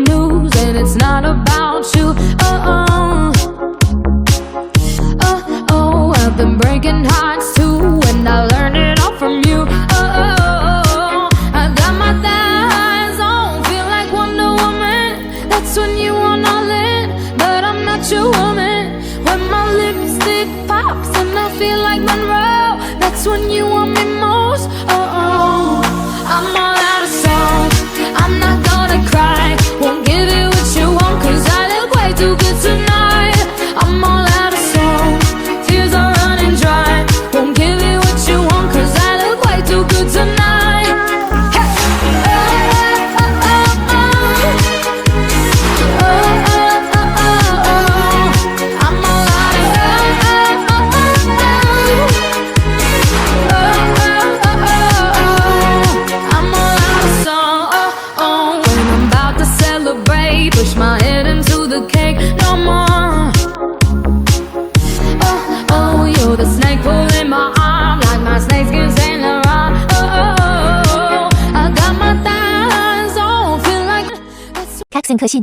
news, and it's not about you. I've been breaking hearts too, and I learned it all from you. I got my thighs on, feel like Wonder Woman. That's when you want all in, but I'm not your woman. When my lipstick pops and I feel like Monroe, that's when you want me most. I'm all out of songs, I'm not gonna cry. Won't give it what you want, cause I look way too good tonight. I'm all out of songs, tears are running dry. Won't give it what you want, cause I look way too good tonight. I'm all out of song. When I'm about to celebrate, push my head into the cake, no more. You're the snake pulling my arm, like my snakeskin Saint Laurent. I got my thighs on, feel like. 卡克森科信